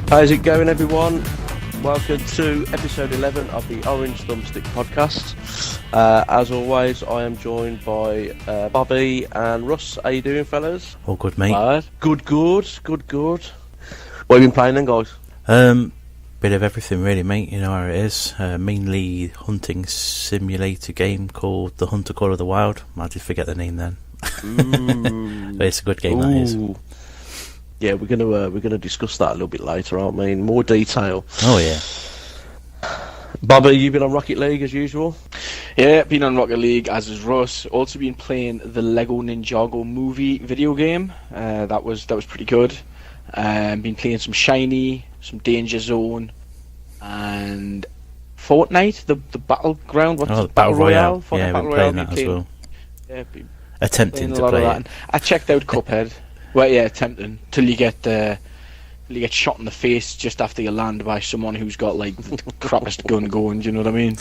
How's it going, everyone? Welcome to episode 11 of the Orange Thumbstick podcast. As always, I am joined by Bobby and Russ. How you doing, fellas? All good, mate. Good. What have you been playing then, guys? Bit of everything, really, mate. You know how it is. Mainly hunting simulator game called The Hunter Call of the Wild. I did forget the name then. But it's a good game, that is. Yeah, we're gonna discuss that a little bit later, aren't we? In more detail. Oh yeah. Bobby, you been on Rocket League as usual? Yeah, been on Rocket League as is Russ. Also been playing the Lego Ninjago movie video game. That was pretty good. Been playing some Shiny, some Danger Zone, and Fortnite, the battleground. What's the Battle Royale? Fortnite Yeah, Battle we're Royale. playing that as well. Yeah, Attempting to play it. I checked out Cuphead. Well, yeah, attempting till you get shot in the face just after you land by someone who's got like the crappiest gun going. Do you know what I mean?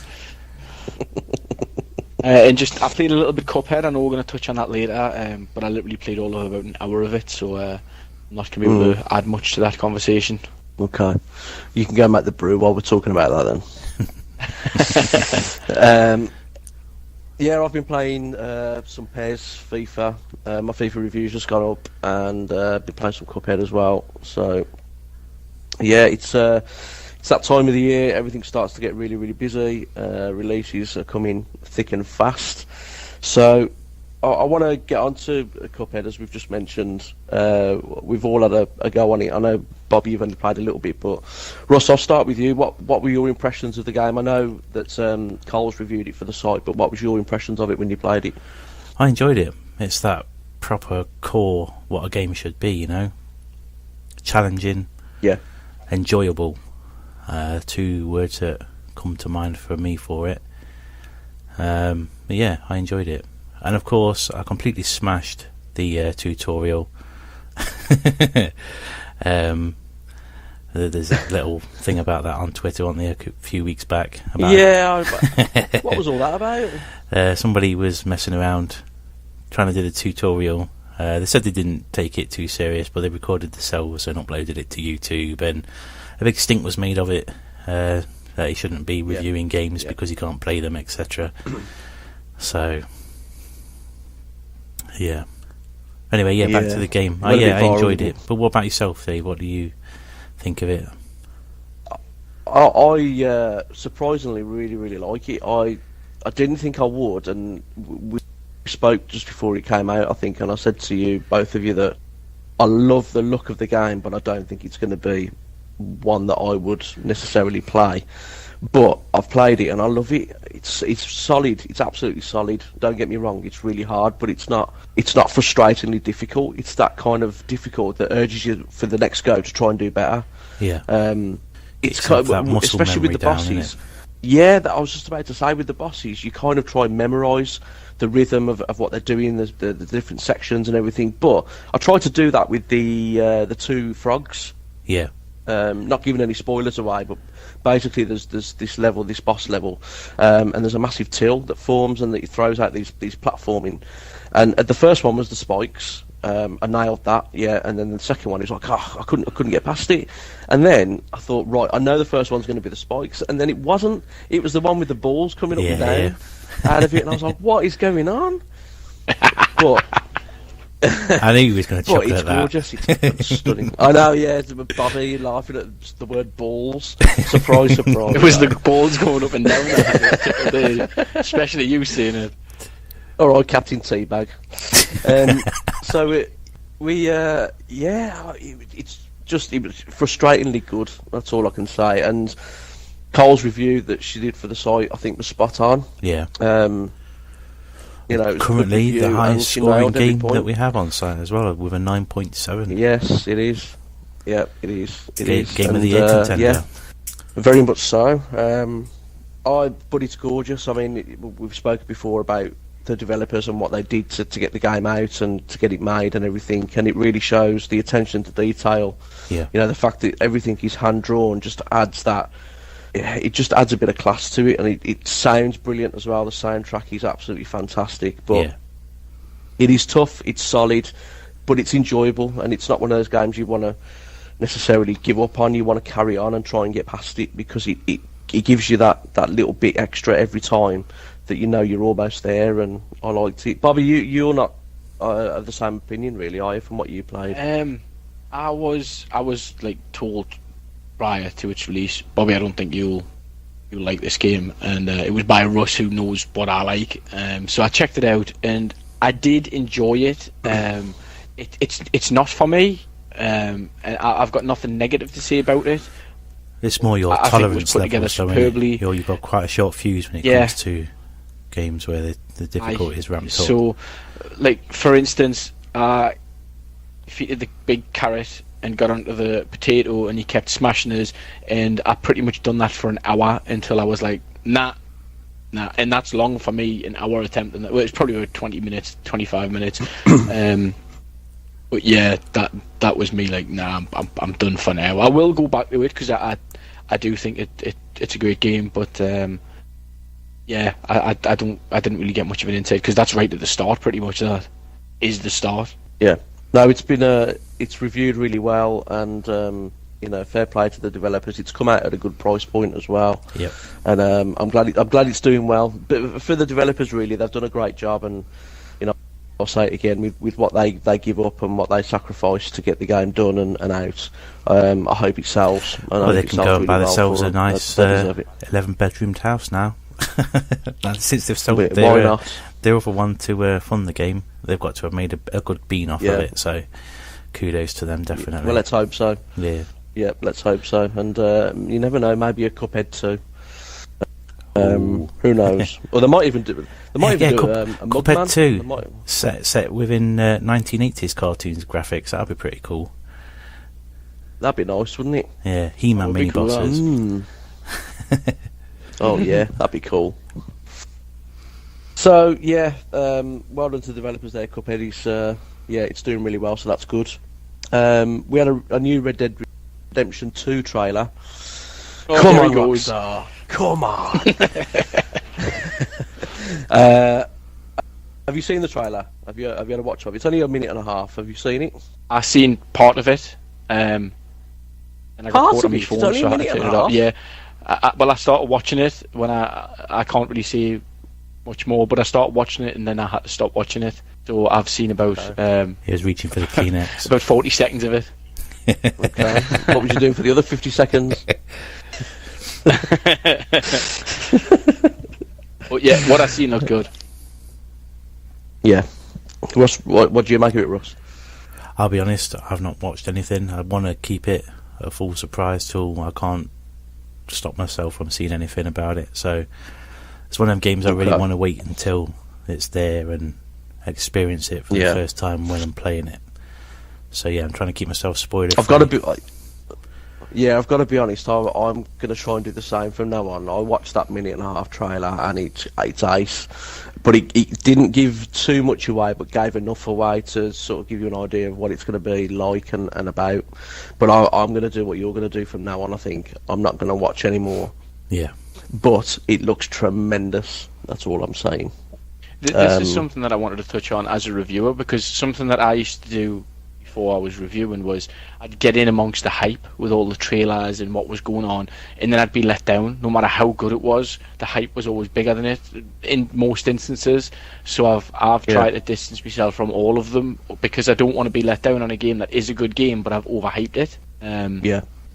And just I played a little bit Cuphead. I know we're going to touch on that later. But I literally played all of about an hour of it, so I'm not going to be able to add much to that conversation. Okay, you can go and make the brew while we're talking about that then. Yeah, I've been playing some PES, FIFA. My FIFA reviews just got up, and been playing some Cuphead as well. So, yeah, it's that time of the year. Everything starts to get really, really busy. Releases are coming thick and fast. So, I want to get onto Cuphead, as we've just mentioned. We've all had a go on it. I know, Bobby, you've only played a little bit, but Russ, I'll start with you. What were your impressions of the game? I know that Cole's reviewed it for the site, but what was your impressions of it when you played it? I enjoyed it. It's that proper core what a game should be, you know? Challenging. Yeah. Enjoyable. Two words that come to mind for me for it. But yeah, I enjoyed it. And of course, I completely smashed the tutorial. There's a little thing about that on Twitter, wasn't there, a few weeks back? What was all that about? Somebody was messing around, trying to do the tutorial. They said they didn't take it too serious, but they recorded themselves and uploaded it to YouTube, and a big stink was made of it, that he shouldn't be reviewing games because he can't play them, etc. So... yeah. Anyway, back to the game. I enjoyed it. But what about yourself, Dave? What do you think of it? I surprisingly really, really like it. I didn't think I would, and we spoke just before it came out, I think, and I said to you, both of you, that I love the look of the game, but I don't think it's going to be one that I would necessarily play. But I've played it and I love it. It's solid. It's absolutely solid. Don't get me wrong. It's really hard, but it's not frustratingly difficult. It's that kind of difficult that urges you for the next go to try and do better. Yeah. It's kind of, especially with the bosses. Yeah, I was just about to say, with the bosses, you kind of try and memorise the rhythm of what they're doing, the different sections and everything. But I tried to do that with the two frogs. Yeah. Not giving any spoilers away, but basically there's this boss level, and there's a massive till that forms and that it throws out these platforming. And the first one was the spikes. I nailed that, and then the second one is like, I couldn't get past it. And then I thought, right, I know the first one's going to be the spikes, and then it wasn't. It was the one with the balls coming up and down out of it, and I was like, what is going on? But I knew he was going to chuckle at that. It's gorgeous, it's stunning. I know, it's Bobby laughing at the word balls. Surprise. It was the balls going up and down, especially you seeing it. Alright, Captain Teabag. It was frustratingly good, that's all I can say. And Cole's review that she did for the site, I think, was spot on. Yeah. Currently the highest scoring game that we have on site as well, with a 9.7. Yes, it is. Yeah, it is. Game of the year contender. Yeah, very much so. But it's gorgeous. I mean, we've spoken before about the developers and what they did to get the game out and to get it made and everything, and it really shows the attention to detail. Yeah. The fact that everything is hand drawn just adds that. It just adds a bit of class to it, and it sounds brilliant as well. The soundtrack is absolutely fantastic, but it is tough, it's solid, but it's enjoyable, and it's not one of those games you want to necessarily give up on. You want to carry on and try and get past it, because it gives you that little bit extra every time that you know you're almost there. And I liked it. Bobby, you're not of the same opinion, really, are you, from what you played? I was like told prior to its release, Bobby, I don't think you'll like this game, and it was by Russ, who knows what I like. So I checked it out, and I did enjoy it. It's not for me, and I've got nothing negative to say about it. It's more your I think it was tolerance put level, together so superbly. you've got quite a short fuse when it Yeah. comes to games where the difficulty is ramped up. So, like, for instance, defeated the big carrot and got onto the potato, and he kept smashing us, and I pretty much done that for an hour until I was like, nah, and that's long for me, an hour attempting that. Well, it's probably about 20 minutes, 25 minutes. But yeah, that was me, like, nah, I'm done for now. I will go back to it, because I do think it's a great game, but yeah, I didn't really get much of an insight, because that's right at the start, pretty much. That is the start. Yeah. No, it's reviewed really well, and fair play to the developers. It's come out at a good price point as well. Yep. And I'm glad it's doing well. But for the developers, really, they've done a great job, and I'll say it again, with what they give up and what they sacrifice to get the game done and out. I hope it sells. Well, they can go and buy themselves a nice 11-bedroomed house now. Since they've sold their other one to fund the game, they've got to have made a good bean off of it. So kudos to them, definitely. Well, let's hope so. Yeah, let's hope so. And you never know, maybe a Cuphead too. Who knows? Or they might even do. A Cuphead 2 set within 1980s cartoons graphics. That'd be pretty cool. That'd be nice, wouldn't it? Yeah, He-Man mini bosses. Oh yeah, that'd be cool. So yeah, well done to the developers there. Cuphead is it's doing really well, so that's good. We had a new Red Dead Redemption 2 trailer. Oh, come on, Rockstar. Come on. Have you seen the trailer? Have you had a watch of it? It's only a minute and a half. Have you seen it? I seen part of it, and I got caught on my phone, so I had to turn it off. Yeah, I started watching it when I can't really see much more, but I started watching it, and then I had to stop watching it. So I've seen about. He was reaching for the Kleenex. About 40 seconds of it. Okay. What was you doing for the other 50 seconds? But yeah, what I seen looked good. Yeah. Russ, what do you make of it, Russ? I'll be honest, I've not watched anything. I want to keep it a full surprise till I can't stop myself from seeing anything about it. So it's one of them games I really want to wait until it's there and experience it for the first time when I'm playing it. So yeah, I'm trying to keep myself spoiled. I've got to be honest. I'm going to try and do the same from now on. I watched that minute and a half trailer, and it's ace. But it didn't give too much away, but gave enough away to sort of give you an idea of what it's going to be like and about. But I'm going to do what you're going to do from now on. I think I'm not going to watch anymore. Yeah. But it looks tremendous. That's all I'm saying. This is something that I wanted to touch on as a reviewer, because something that I used to do before I was reviewing was I'd get in amongst the hype with all the trailers and what was going on, and then I'd be let down. No matter how good it was, the hype was always bigger than it in most instances. So I've tried to distance myself from all of them, because I don't want to be let down on a game that is a good game, but I've overhyped it.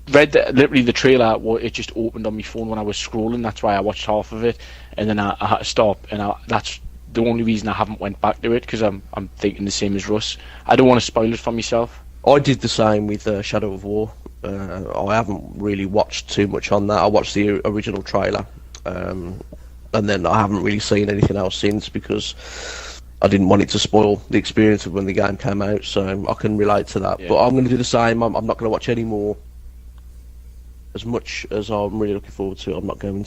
Literally the trailer, it just opened on my phone when I was scrolling. That's why I watched half of it, and then I had to stop, and that's the only reason I haven't went back to it, because I'm thinking the same as Russ. I don't want to spoil it for myself. I did the same with Shadow of War. I haven't really watched too much on that. I watched the original trailer, and then I haven't really seen anything else since, because I didn't want it to spoil the experience of when the game came out. So I can relate to that. Yeah. But I'm going to do the same. I'm not going to watch any more. As much as I'm really looking forward to it, I'm not going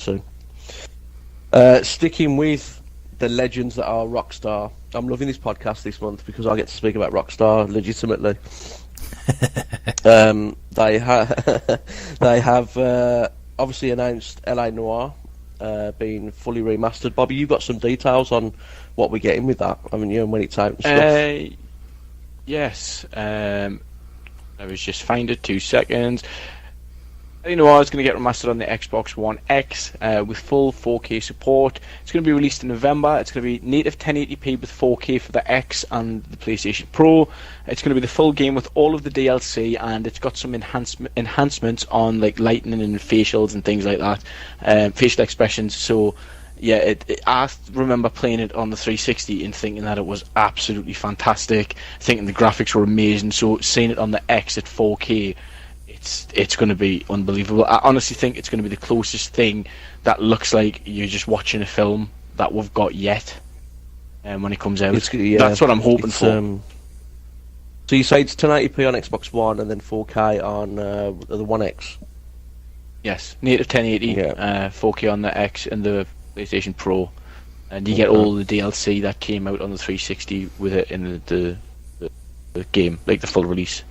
to. Sticking with the legends that are Rockstar. I'm loving this podcast this month because I get to speak about Rockstar legitimately. They have obviously announced LA Noire being fully remastered. Bobby, you've got some details on what we're getting with that, haven't you, and when it's out and stuff? Yes. I was just find it 2 seconds. NOIRE is going to get remastered on the Xbox One X with full 4K support. It's going to be released in November. It's going to be native 1080p with 4K for the X and the PlayStation Pro. It's going to be the full game with all of the DLC, and it's got some enhancements on like lighting and facials and things like that, facial expressions. So yeah, I remember playing it on the 360 and thinking that it was absolutely fantastic, thinking the graphics were amazing. So seeing it on the X at 4K, it's going to be unbelievable. I honestly think it's going to be the closest thing that looks like you're just watching a film that we've got yet. When it comes out, that's what I'm hoping for. So you say it's 1080p on Xbox One and then 4K on the One X? Yes, native 1080, 4K on the X and the PlayStation Pro, and you get all the DLC that came out on the 360 with it in the game, like the full release.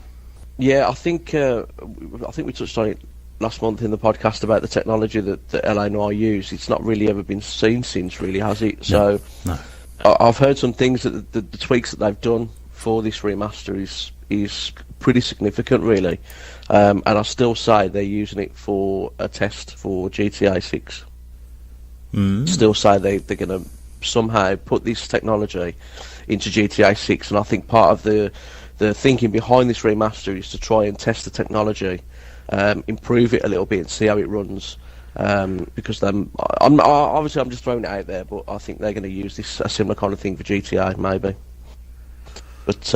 Yeah, I think we touched on it last month in the podcast about the technology that LA Noire use. It's not really ever been seen since, really, has it? So no. I've heard some things that the tweaks that they've done for this remaster is pretty significant, really. And I still say they're using it for a test for GTA 6. Still say they're going to somehow put this technology into GTA 6, and I think part of the thinking behind this remaster is to try and test the technology, improve it a little bit and see how it runs, because obviously I'm just throwing it out there, but I think they're going to use a similar kind of thing for GTA maybe. But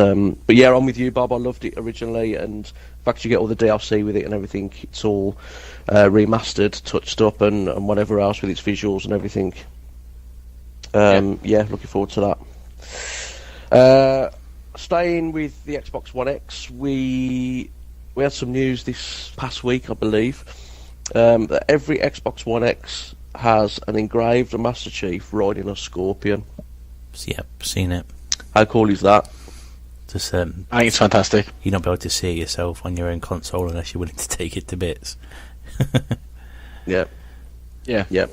yeah, I'm with you, Bob. I loved it originally, and the fact you get all the DLC with it and everything, it's all remastered, touched up, and whatever else with its visuals and everything. Yeah, looking forward to that. Staying with the Xbox One X, we had some news this past week, I believe, that every Xbox One X has an engraved Master Chief riding a Scorpion. Yep, seen it. How cool is that? Just, I think it's fantastic. You're not able to see it yourself on your own console unless you're willing to take it to bits. Yeah. Yeah.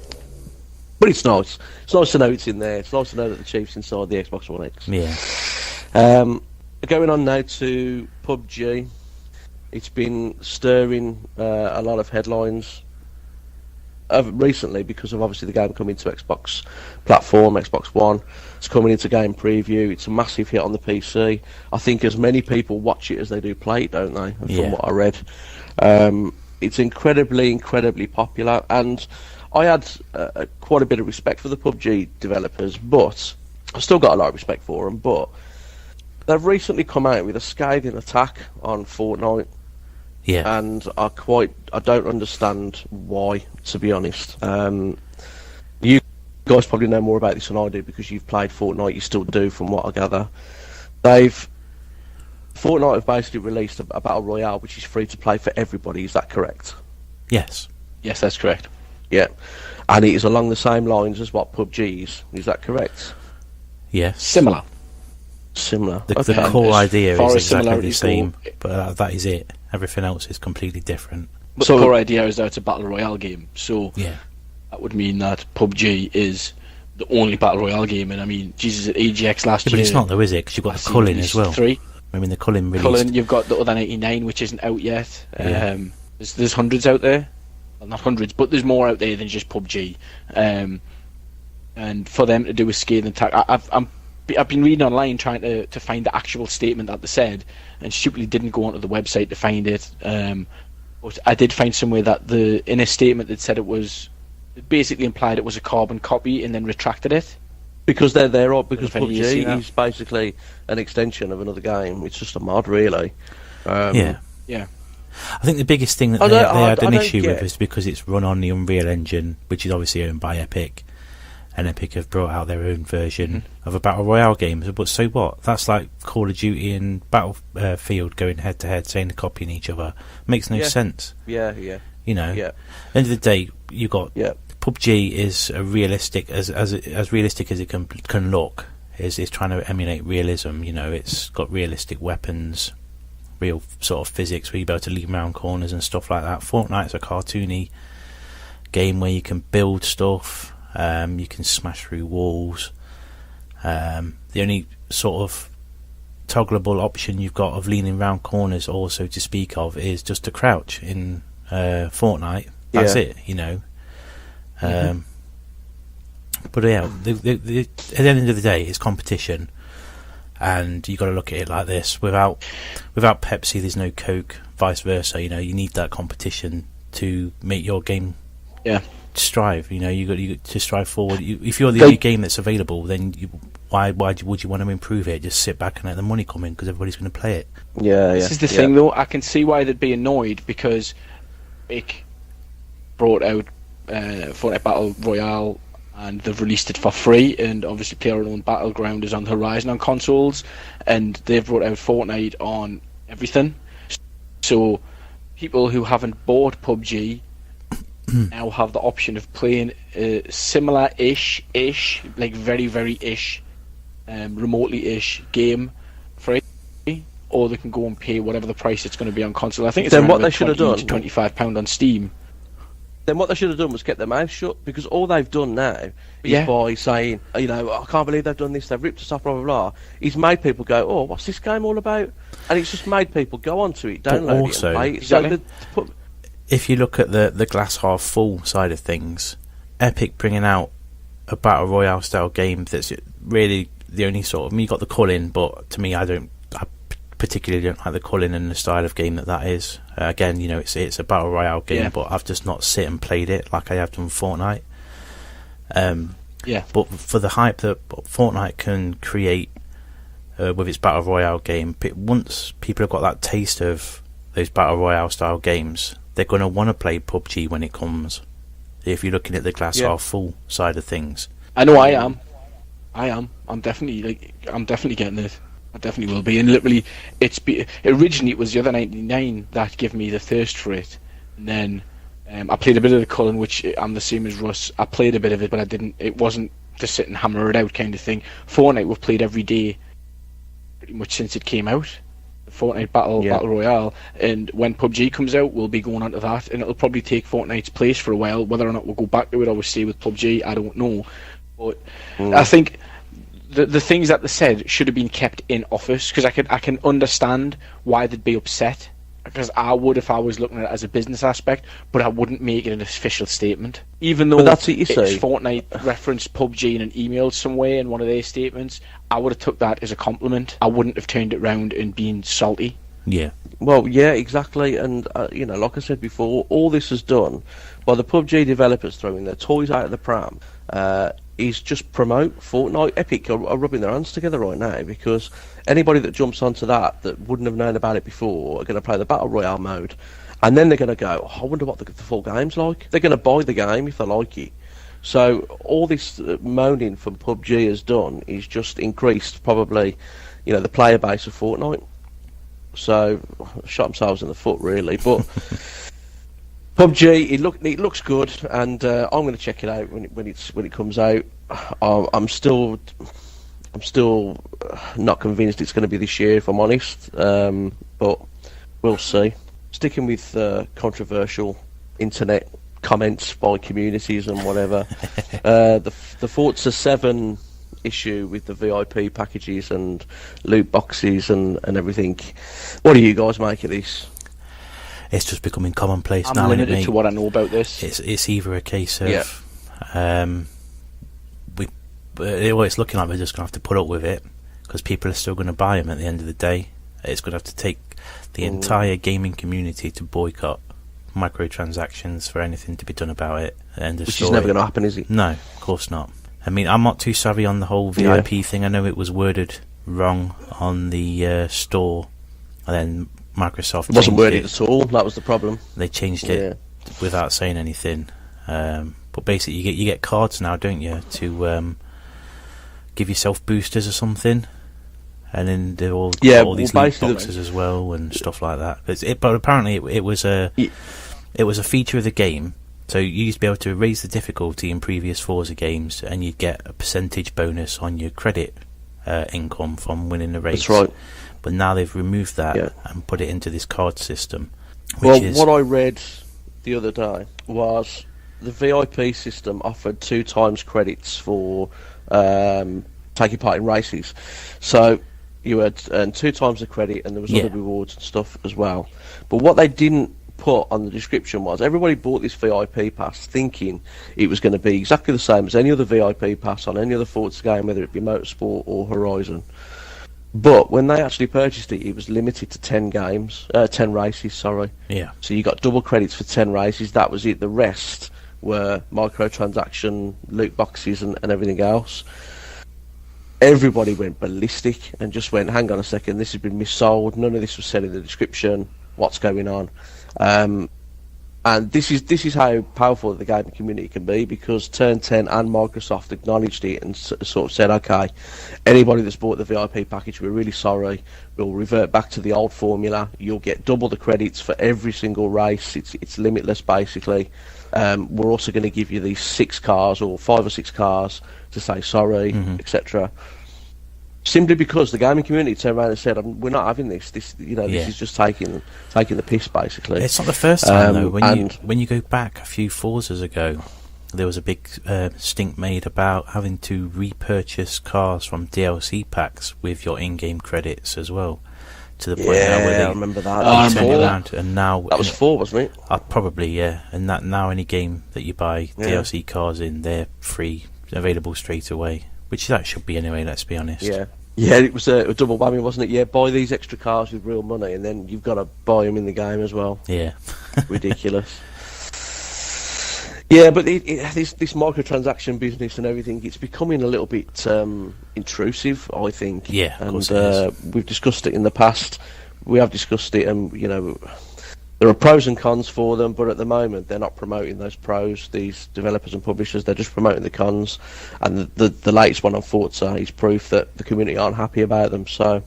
But it's nice. It's nice to know it's in there. It's nice to know that the Chief's inside the Xbox One X. Yeah. Going on now to PUBG. It's been stirring a lot of headlines recently because of obviously the game coming to Xbox platform, Xbox One. It's coming into game preview. It's a massive hit on the PC. I think as many people watch it as they do play it, don't they? From what I read. It's incredibly popular, and I had quite a bit of respect for the PUBG developers, but I've still got a lot of respect for them, but they've recently come out with a scathing attack on Fortnite. Yeah. And I don't understand why, to be honest. You guys probably know more about this than I do because you've played Fortnite, you still do from what I gather. Fortnite have basically released a Battle Royale which is free to play for everybody, is that correct? Yes. Yes, that's correct. Yeah. And it is along the same lines as what PUBG is that correct? Yes. Similar. The core idea is exactly the same, but that is it. Everything else is completely different. But the core idea is that it's a Battle Royale game, so yeah, that would mean that PUBG is the only Battle Royale game, and I mean, Jesus, at AGX last year... But it's not though, is it? Because you've got the culling as well. 3. I mean, the culling released... Culling, you've got the other 99, which isn't out yet. Yeah. There's hundreds out there. Well, not hundreds, but there's more out there than just PUBG. And for them to do a scathing attack... I've been reading online trying to find the actual statement that they said, and stupidly didn't go onto the website to find it. But I did find somewhere that in a statement that said it basically implied it was a carbon copy and then retracted it. Because because PUBG is basically an extension of another game. It's just a mod, really. Yeah. I think the biggest thing that they had an issue with is because it's run on the Unreal Engine, which is obviously owned by Epic. And Epic have brought out their own version of a Battle Royale game. But so what? That's like Call of Duty and Battlefield going head to head, saying they're copying each other. Makes no sense. Yeah. You know. Yeah. At the end of the day, you got PUBG is as realistic as it can look. Is trying to emulate realism. You know, it's got realistic weapons, real sort of physics where you're able to leap around corners and stuff like that. Fortnite's a cartoony game where you can build stuff. You can smash through walls. The only sort of toggleable option you've got of leaning round corners also to speak of is just to crouch in Fortnite. That's it, you know. But yeah, at the end of the day, it's competition, and you got to look at it like this: without Pepsi, there's no Coke. Vice versa, you know. You need that competition to make your game strive. You know, you got to strive forward. If you're the only game that's available, then why would you want to improve it? Just sit back and let the money come in because everybody's going to play it. This is the thing, though. I can see why they'd be annoyed because Epic brought out Fortnite Battle Royale, and they've released it for free, and obviously PlayerUnknown Battleground is on the horizon on consoles, and they've brought out Fortnite on everything. So people who haven't bought PUBG now have the option of playing a similar-ish, like very, very-ish, remotely-ish game free, or they can go and pay whatever the price it's going to be on console. I think it's then what they should have done to £25 on Steam. Then what they should have done was kept their mouth shut, because all they've done now is by saying, you know, I can't believe they've done this, they've ripped us off, blah, blah, blah. He's made people go, oh, what's this game all about? And it's just made people go onto it, download it, and play it. Exactly. So if you look at the glass half full side of things, Epic bringing out a Battle Royale style game that's really the only sort of... I mean, you got the culling, but to me, I particularly don't like the culling and the style of game that is. Again, you know, it's a Battle Royale game, but I've just not sit and played it like I have done Fortnite. But for the hype that Fortnite can create with its Battle Royale game, once people have got that taste of those Battle Royale style games, they're going to want to play PUBG when it comes. If you're looking at the glass half full side of things. I know I am. I'm definitely getting it. I definitely will be. And literally, originally it was the other 99 that gave me the thirst for it. And then I played a bit of the culling, which I'm the same as Russ. I played a bit of it, but I didn't. It wasn't to sit and hammer it out kind of thing. Fortnite we've played every day, pretty much since it came out. Fortnite Battle Royale, and when PUBG comes out, we'll be going on to that, and it'll probably take Fortnite's place for a while. Whether or not we'll go back to it or we'll stay with PUBG, I don't know. But I think the things that they said should have been kept in office, because I can understand why they'd be upset, because I would if I was looking at it as a business aspect, but I wouldn't make it an official statement. Even though that's what you say. Fortnite referenced PUBG in an email somewhere in one of their statements, I would have took that as a compliment. I wouldn't have turned it round and been salty. Yeah. Well, yeah, exactly. And, you know, like I said before, all this is done by the PUBG developers throwing their toys out of the pram. Is just promote Fortnite. Epic are rubbing their hands together right now, because anybody that jumps onto that wouldn't have known about it before are going to play the Battle Royale mode, and then they're going to go, oh, I wonder what the full game's like. They're going to buy the game if they like it. So all this moaning from PUBG has done is just increased probably, you know, the player base of Fortnite. So shot themselves in the foot really, but PUBG, it looks good, and I'm going to check it out when it comes out. I'm still not convinced it's going to be this year, if I'm honest. But we'll see. Sticking with controversial internet comments by communities and whatever, the Forza 7 issue with the VIP packages and loot boxes and everything. What do you guys make of this? It's just becoming commonplace now. I'm limited to what I know about this. It's either a case of what it's looking like, we're just going to have to put up with it, because people are still going to buy them at the end of the day. It's going to have to take the entire gaming community to boycott microtransactions for anything to be done about it. Which is never going to happen, is it? No, of course not. I mean, I'm not too savvy on the whole VIP thing. I know it was worded wrong on the store, and then Microsoft it wasn't worded at all. That was the problem. They changed it without saying anything. But basically, you get cards now, don't you, to give yourself boosters or something, and then they're all these loot boxes as well and stuff like that. But apparently, it was a feature of the game. So you used to be able to raise the difficulty in previous Forza games, and you'd get a percentage bonus on your credit income from winning the race. That's right. But now they've removed that and put it into this card system. What I read the other day was the VIP system offered 2 times credits for taking part in races. So You had earned 2 times the credit, and there was Yeah. other rewards and stuff as well. But what they didn't put on the description was everybody bought this VIP pass thinking it was going to be exactly the same as any other VIP pass on any other Forza game, whether it be Motorsport or Horizon. But when they actually purchased it, it was limited to 10 races, sorry. Yeah. So you got double credits for 10 races, that was it. The rest were microtransaction, loot boxes and everything else. Everybody went ballistic and just went, hang on a second, this has been missold, none of this was said in the description, what's going on? And this is how powerful the gaming community can be, because Turn 10 and Microsoft acknowledged it and sort of said, okay, anybody that's bought the VIP package, we're really sorry, we'll revert back to the old formula, you'll get double the credits for every single race, it's limitless basically. We're also going to give you these 6 cars or 5 or 6 cars to say sorry, etc. Simply because the gaming community turned around and said, "We're not having this. This is just taking the piss, basically." It's not the first time though. When you go back a few Forzas ago, there was a big stink made about having to repurchase cars from DLC packs with your in-game credits as well. To the point now where I remember that. they turn around, and now that was 4, wasn't it? Probably, yeah. And that now any game that you buy DLC cars in, they're free, available straight away. Which that should be anyway. Let's be honest. Yeah, it was a double whammy, wasn't it? Yeah, buy these extra cars with real money, and then you've got to buy them in the game as well. Yeah, ridiculous. Yeah, but this microtransaction business and everything, it's becoming a little bit intrusive, I think. Yeah, of course it is. We've discussed it in the past. We have discussed it, and there are pros and cons for them, but at the moment they're not promoting those pros, these developers and publishers, they're just promoting the cons, and the latest one on Forza is proof that the community aren't happy about them. So,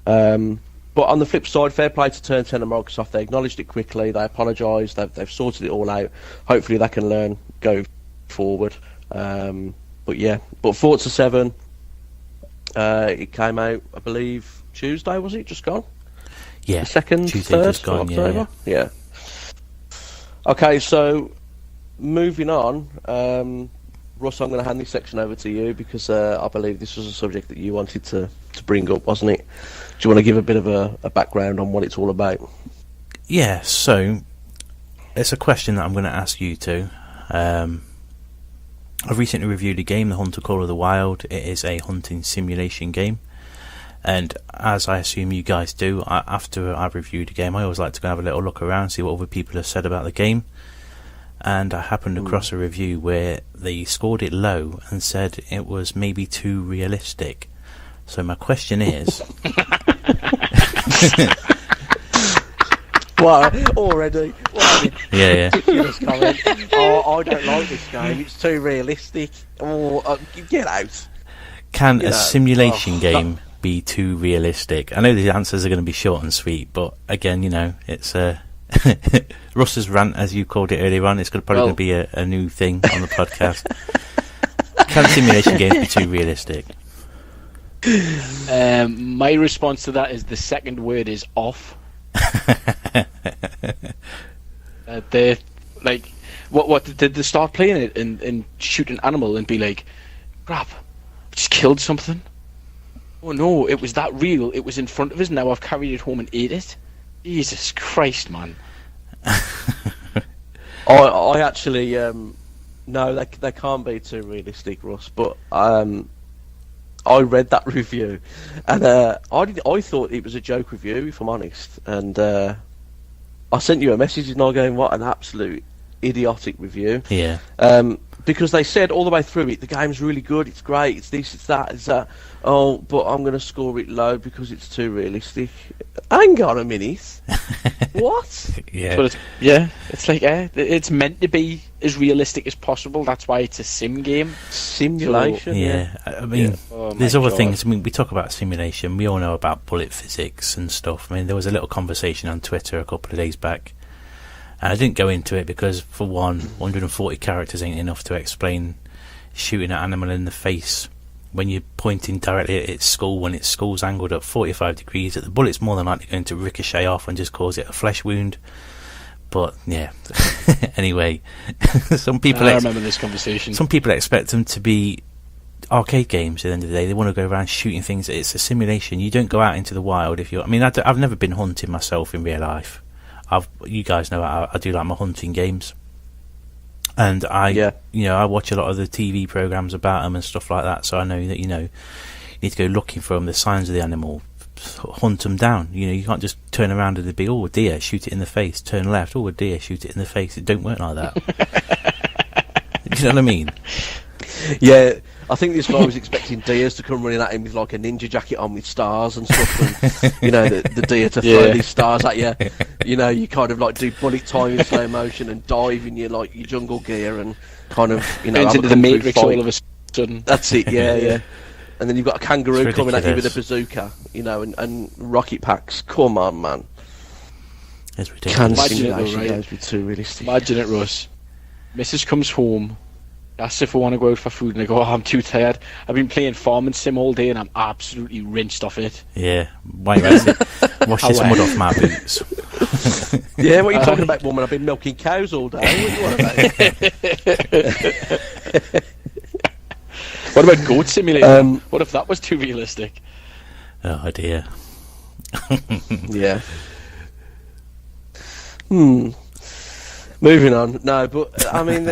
but on the flip side, fair play to Turn 10 and Microsoft, they acknowledged it quickly, they apologised, they've sorted it all out. Hopefully they can learn going forward. But Forza 7, it came out, I believe, Tuesday, was it? Just gone? Yeah, the 2nd, Tuesday 3rd just gone, of October? Yeah. Okay, so moving on, Russ, I'm going to hand this section over to you because I believe this was a subject that you wanted to bring up, wasn't it? Do you want to give a bit of a background on what it's all about? Yeah, so it's a question that I'm going to ask you two. I've recently reviewed a game, The Hunter Call of the Wild. It is a hunting simulation game. And as I assume you guys do, after I've reviewed a game, I always like to go have a little look around, see what other people have said about the game. And I happened across a review where they scored it low and said it was maybe too realistic. So my question is... What? Already? Yeah. Ridiculous comment. I don't like this game, it's too realistic. Get out. Can a simulation game be too realistic? I know the answers are going to be short and sweet, but again, it's Russ's rant, as you called it earlier on. It's probably going to be a new thing on the podcast. Can simulation games be too realistic? My response to that is the second word is off. They like what did they start playing it and shoot an animal and be like, crap, I just killed something. Oh no, it was that real. It was in front of us. Now I've carried it home and ate it. Jesus Christ, man. I actually no, they can't be too realistic, Russ. But I read that review, and I thought it was a joke review, if I'm honest. And I sent you a message, and I going, "What an absolute idiotic review!" Yeah. Because they said all the way through it, the game's really good, it's great, it's this, it's that, it's that. Oh, but I'm going to score it low because it's too realistic. Hang on a minute. What? Yeah. But it's like it's meant to be as realistic as possible. That's why it's a sim game. Simulation. So, yeah. I mean, there's my other God. things. I mean, we talk about simulation. We all know about bullet physics and stuff. I mean, there was a little conversation on Twitter a couple of days back. And I didn't go into it because, for one, 140 characters ain't enough to explain shooting an animal in the face when you're pointing directly at its skull, when its skull's angled at 45 degrees. The bullet's more than likely going to ricochet off and just cause it a flesh wound. But, yeah. Anyway, I remember this conversation. Some people expect them to be arcade games. At the end of the day, they want to go around shooting things. It's a simulation. You don't go out into the wild if you're. I mean, I've never been hunting myself in real life. You guys know I do like my hunting games, and I watch a lot of the TV programs about them and stuff like that. So I know that you need to go looking for them, the signs of the animal, hunt them down. You can't just turn around and be, oh, a deer, shoot it in the face. Turn left, oh, a deer, shoot it in the face. It don't work like that. Do you know what I mean? Yeah, I think this guy was expecting deers to come running at him with like a ninja jacket on with stars and stuff, and the deer to throw these stars at you. You kind of like do bullet time in slow motion and dive in your jungle gear and kind of turns into the Matrix all of a sudden. That's it, yeah. And then you've got a kangaroo coming at you with a bazooka, and rocket packs. Come on, man. It's ridiculous. Imagine it, games be too realistic. Imagine it, Russ. Mrs. comes home, asks if I want to go out for food, and I go, oh, I'm too tired. I've been playing Farming Sim all day, and I'm absolutely rinsed off it. Yeah, wash this mud off my boots. Yeah, what are you talking about, woman? I've been milking cows all day. What are you on about? What about Goat Simulator? What if that was too realistic? Oh dear. Yeah. Moving on. No, but I mean,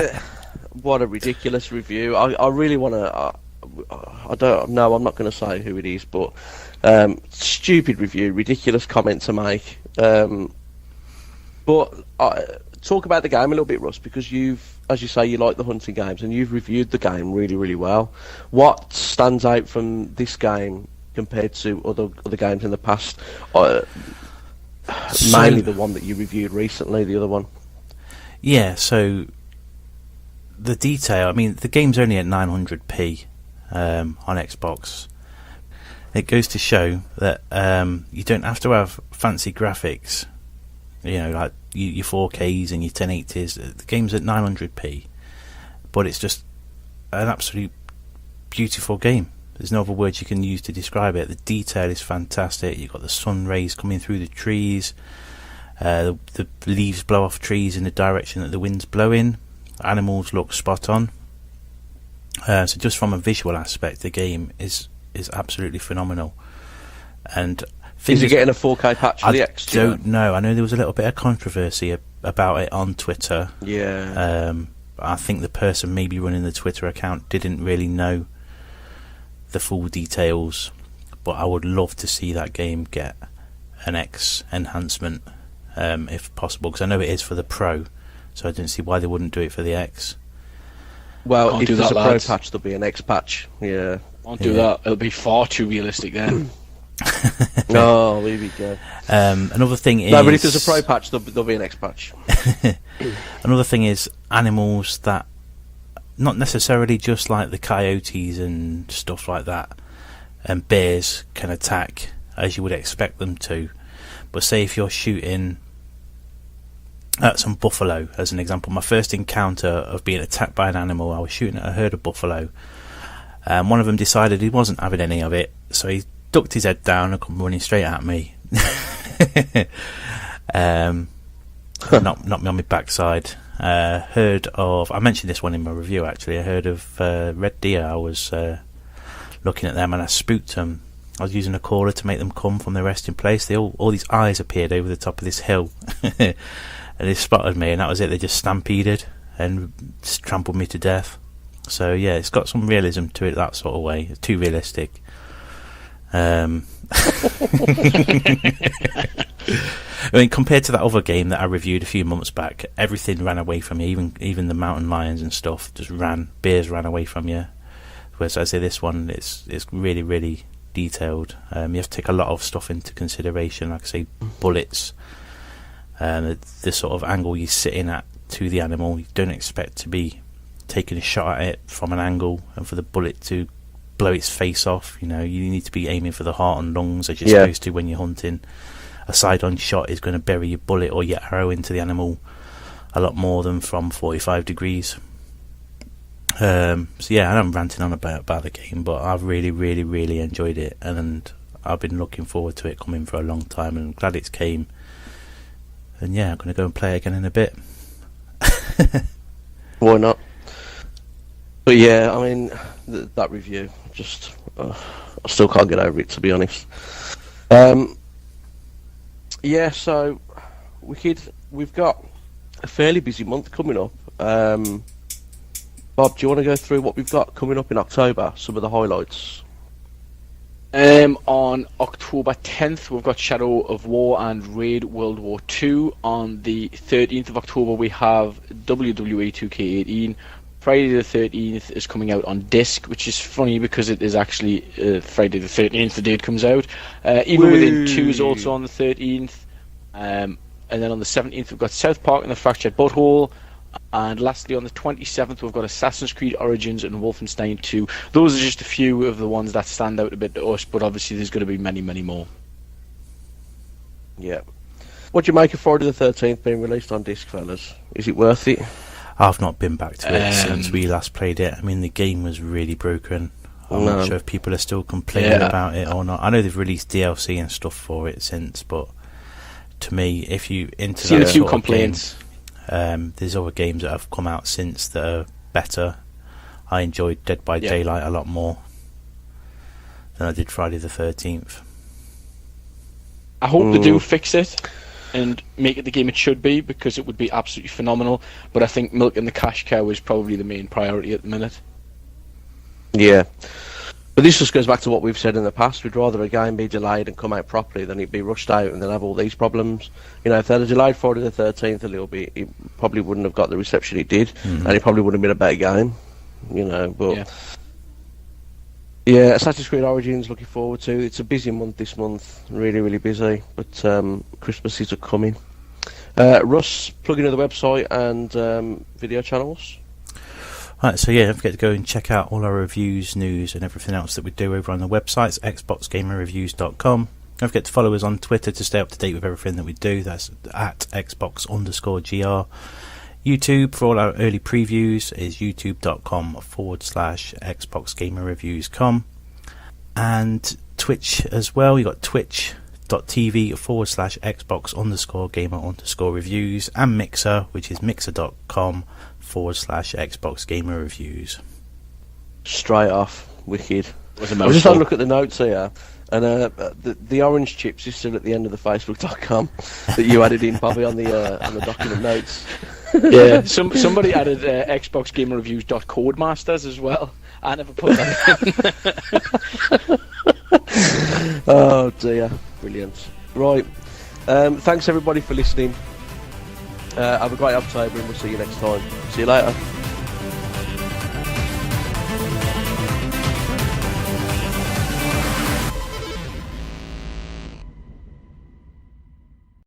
what a ridiculous review. I really want to. I don't know. I'm not going to say who it is, but stupid review, ridiculous comment to make. But talk about the game a little bit, Russ, because as you say, you like the hunting games, and you've reviewed the game really, really well. What stands out from this game compared to other games in the past? Mainly the one that you reviewed recently, the other one. Yeah, so the detail. I mean, the game's only at 900p on Xbox. It goes to show that you don't have to have fancy graphics. Like your 4Ks and your 1080s. The game's at 900p, but it's just an absolute beautiful game. There's no other words you can use to describe it. The detail is fantastic. You've got the sun rays coming through the trees. The leaves blow off trees in the direction that the wind's blowing. Animals look spot on. So just from a visual aspect, the game is absolutely phenomenal. And is it getting a 4K patch for the X? I don't know. I know there was a little bit of controversy about it on Twitter. Yeah. I think the person maybe running the Twitter account didn't really know the full details, but I would love to see that game get an X enhancement if possible, because I know it is for the Pro, so I don't see why they wouldn't do it for the X. Well, if there's a Pro patch, there'll be an X patch. Yeah. Won't do that. It'll be far too realistic then. Oh, there we go. Another thing is... No, but if there's a Pro patch, there'll be an X patch. Another thing is animals that, not necessarily just like the coyotes and stuff like that, and bears can attack as you would expect them to. But say if you're shooting at some buffalo, as an example, my first encounter of being attacked by an animal, I was shooting at a herd of buffalo. One of them decided he wasn't having any of it, so he ducked his head down and come running straight at me. Knocked me on my backside. I mentioned this one in my review actually. I heard of red deer. I was looking at them and I spooked them. I was using a caller to make them come from their resting place. All these eyes appeared over the top of this hill, and they spotted me, and that was it. They just stampeded and just trampled me to death. So yeah, it's got some realism to it that sort of way. It's too realistic. I mean, compared to that other game that I reviewed a few months back, everything ran away from you. Even the mountain lions and stuff just ran. Bears ran away from you. Whereas I say this one, it's really, really detailed. You have to take a lot of stuff into consideration. Like I say, bullets, the sort of angle you're sitting at to the animal. You don't expect to be taking a shot at it from an angle and for the bullet to blow its face off. You need to be aiming for the heart and lungs as you're supposed to when you're hunting. A side-on shot is going to bury your bullet or your arrow into the animal a lot more than from 45 degrees. So yeah, I'm ranting on about the game, but I've really, really, really enjoyed it, and I've been looking forward to it coming for a long time, and I'm glad it's came. And yeah, I'm going to go and play again in a bit. Why not? But yeah, I mean, that review. Just I still can't get over it, to be honest. Yeah, so we've got a fairly busy month coming up. Bob, do you want to go through what we've got coming up in October? Some of the highlights. On October 10th, we've got Shadow of War and Raid World War 2. On the 13th of October, we have WWE 2K18. Friday the 13th is coming out on disc, which is funny because it is actually Friday the 13th, the date comes out. Even Within 2 is also on the 13th. And then on the 17th, we've got South Park and the Fractured Butthole. And lastly, on the 27th, we've got Assassin's Creed Origins and Wolfenstein 2. Those are just a few of the ones that stand out a bit to us, but obviously there's going to be many, many more. Yeah. What do you make of Friday the 13th being released on disc, fellas? Is it worth it? I've not been back to it since we last played it. I mean, the game was really broken. I'm not sure if people are still complaining about it or not. I know they've released DLC and stuff for it since, but to me, if you into seen that a few sort complaints. Of game, there's other games that have come out since that are better. I enjoyed Dead by Daylight a lot more than I did Friday the 13th. I hope they do fix it and make it the game it should be, because it would be absolutely phenomenal. But I think milking the cash cow is probably the main priority at the minute. Yeah. But this just goes back to what we've said in the past. We'd rather a game be delayed and come out properly than it be rushed out and then have all these problems. You know, if they'd have delayed Friday the 13th a little bit, it probably wouldn't have got the reception it did, and it probably wouldn't have been a better game. You know, but... Yeah, Assassin's Creed Origins, looking forward to. It's a busy month this month, really, really busy, but Christmas is coming. Russ, plug into the website and video channels. Right, so don't forget to go and check out all our reviews, news and everything else that we do over on the website, xboxgamerreviews.com. Don't forget to follow us on Twitter to stay up to date with everything that we do. That's at Xbox_GR. YouTube for all our early previews is youtube.com/XboxGamerReviews.com, and Twitch as well. You got twitch.tv/Xbox_Gamer_Reviews, and Mixer, which is mixer.com/XboxGamerReviews. Straight off, wicked. I was mouthful. just having a look at the notes here, and the orange chips is still at the end of the Facebook.com that you added in, Bobby, on the document notes. Yeah, somebody added XboxGamerReviews.Codemasters as well. I never put that in. Oh dear, brilliant. Right, thanks everybody for listening. Have a great October, and we'll see you next time. See you later.